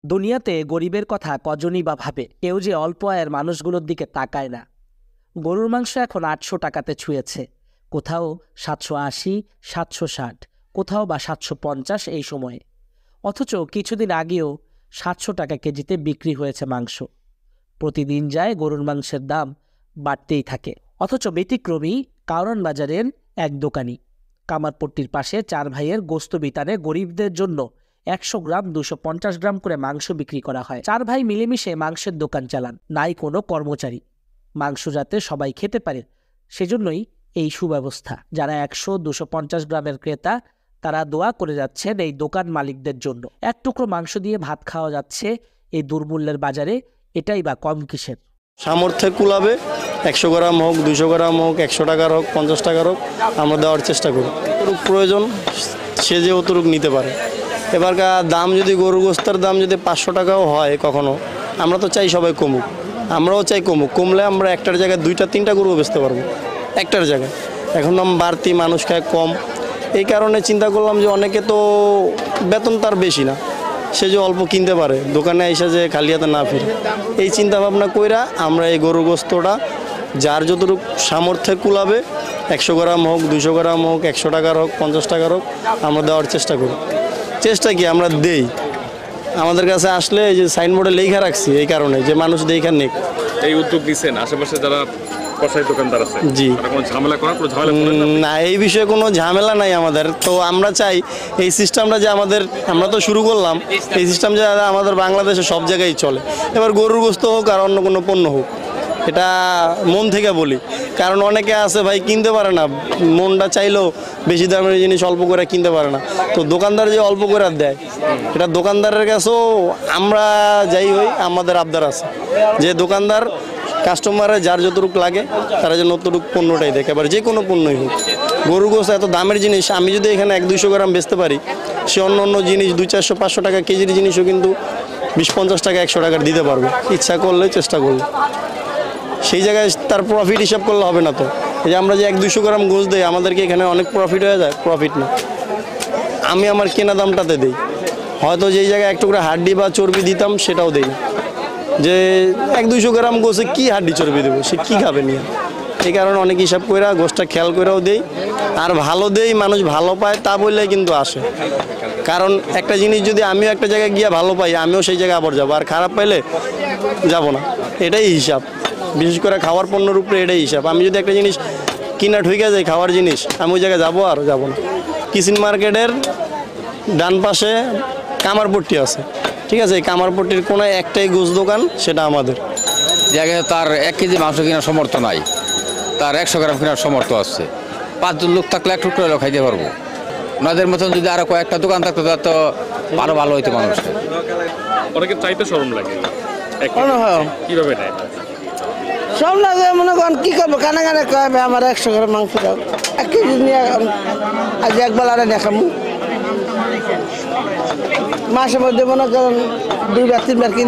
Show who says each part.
Speaker 1: দুনিয়াতে গরিবের কথা কজনই বা ভাবে। কেউ যে অল্প আয়ের মানুষগুলোর দিকে তাকায় না। গরুর মাংস এখন ৮০০ টাকাতে ছুঁয়েছে, কোথাও ৭৮০, ৭৬০, কোথাও বা ৭৫০ এই সময়ে। অথচ কিছুদিন আগেও ৭০০ টাকা কেজিতে বিক্রি হয়েছে মাংস। প্রতিদিন যায় গরুর মাংসের দাম বাড়তেই থাকে। অথচ ব্যতিক্রমী কারওয়ান বাজারের এক দোকানি। কামারপট্টির পাশে ৪ ভাইয়ের গোস্ত বিতানে গরিবদের জন্য ১০০ গ্রাম ২৫০ গ্রাম করে মাংস বিক্রি করা হয়। ৪ ভাই মিলেমিশে মাংসের দোকান চালান, নাই কোনো কর্মচারী। মাংস যাতে সবাই খেতে পারে সেজন্যই এই সুব্যবস্থা। যারা ১০০-২৫০ গ্রামের ক্রেতা তারা দোয়া করে যাচ্ছেন এই দোকান মালিকদের জন্য। এক টুকরো মাংস দিয়ে ভাত খাওয়া যাচ্ছে এই দুর্মূল্যের বাজারে, এটাই বা কম কিসের?
Speaker 2: সামর্থ্যে কুলাবে ১০০ গ্রাম হোক, ২০০ গ্রাম হোক, ১০০ টাকার হোক, ৫০ টাকার হোক, আমরা দেওয়ার চেষ্টা করি। যতটুকু প্রয়োজন সে যে অতটুকু নিতে পারে। এবারকার দাম যদি গরুর গোস্তের দাম যদি ৫০০ টাকাও হয় কখনো, আমরা তো চাই সবাই কমুক, আমরাও চাই কমুক। কমলে আমরা একটার জায়গায় ২টা-৩টা গরু বেচতে পারবো একটার জায়গায়। এখন দাম বাড়তি, মানুষ খায় কম, এই কারণে চিন্তা করলাম যে অনেকে তো বেতন তার বেশি না, সে যে অল্প কিনতে পারে, দোকানে এসে যে খালি হাতে না ফিরে, এই চিন্তা ভাবনা কইরা আমরা এই গরুর গোস্তটা যার যতটুকু সামর্থ্যে কুলাবে ১০০ গ্রাম হোক, ২০০ গ্রাম হোক, ১০০ টাকার হোক, ৫০ টাকার হোক, আমরা দেওয়ার চেষ্টা করি। চেষ্টা কি আমরা দেই, আমাদের কাছে আসলে এই যে সাইনবোর্ডে লেখা রাখছি এই কারণে যে মানুষ দেখা নেই।
Speaker 3: এই উদ্যোগ নিচ্ছেন আশেপাশে যারা কসাই দোকানদার আছে,
Speaker 2: জি,
Speaker 3: কোনো ঝামেলা করার কোনো ঝামেলা
Speaker 2: না, এই বিষয়ে কোনো ঝামেলা নাই আমাদের। তো আমরা চাই এই সিস্টেমটা যে আমাদের, আমরা তো শুরু করলাম, এই সিস্টেম যে আমাদের বাংলাদেশে সব জায়গায় চলে। এবার গরুর গোস্ত হোক আর অন্য কোনো পণ্য হোক, এটা মন থেকে বলি। কারণ অনেকে আছে ভাই কিনতে পারে না, মনটা চাইলেও বেশি দামের জিনিস অল্প করে কিনতে পারে না, তো দোকানদার যে অল্প করে দেয়, এটা দোকানদারের কাছেও আমরা যাই হই, আমাদের আবদার আছে যে দোকানদার কাস্টমারের যার যতটুকু লাগে তারা যেন অতটুকু পণ্যটাই দেখে। এবার যে কোনো পণ্যই হোক, গরুর গোস্ত এত দামের জিনিস, আমি যদি এখানে ১-২০০ গ্রাম বেচতে পারি, সে অন্য অন্য জিনিস ২00-৫০০ টাকা কেজির জিনিসও কিন্তু ২০-৫০ টাকা ১০০ টাকার দিতে পারবে, ইচ্ছা করলে, চেষ্টা করলে। সেই জায়গায় তার প্রফিট হিসাব করলে হবে না। তো এই যে আমরা যে ১-২০০ গ্রাম গোস্ত দিই, আমাদেরকে এখানে অনেক প্রফিট হয়ে যায়, প্রফিট না। আমি আমার কেনা দামটাতে দিই, হয়তো যেই জায়গায় একটু করে হাড্ডি বা চর্বি দিতাম সেটাও দিই না। যে ১-২০০ গ্রাম গোছে কি হাড্ডি চর্বি দেবো, সে কী খাবে নিয়ে, এই কারণে অনেক হিসাব করে গোষ্ঠটা খেয়াল করেও দেই। আর ভালো দেই, মানুষ ভালো পায় তা বললে কিন্তু আসে। কারণ একটা জিনিস যদি আমিও একটা জায়গায় গিয়ে ভালো পাই, আমিও সেই জায়গায় আবার যাবো, আর খারাপ পাইলে যাব না, এটাই হিসাব। বিশেষ করে খাওয়ার পণ্যের উপরে এটাই হিসাব। আমি যদি একটা জিনিস কিনা ঠইকে যাই, খাওয়ার জিনিস, আমি ওই জায়গায় যাবো আর যাবো না। কিচিন মার্কেটের ডান পাশে কামারপট্টি আছে, ঠিক আছে, এই কামারপট্টির কোনায় একটাই গোশ দোকান, সেটা আমাদের।
Speaker 4: জায়গায় তার ১ কেজি মাংস কেনার সমর্থ নাই, তার ১০০ গ্রাম কেনার সমর্থ আছে। ৫ জন লোক থাকলে এক টুকরো হলেও খাইতে পারবো। ওনাদের মতন যদি আরো কয়েকটা দোকান থাকতো তার তো আরো ভালো হইতো মানুষের।
Speaker 3: অনেকে চাইতে শরম লাগে, কিভাবে নেয়
Speaker 5: সব লাগে, মনে করেন কী করবো, কানে কানে কবে আমার ১০০ গ্রাম মাংস দাও, ১ কেজি নিয়ে আজ একবেলা আর দেখাবো। মাসের মধ্যে মনে করেন ২ বার ৩ বার কিনি।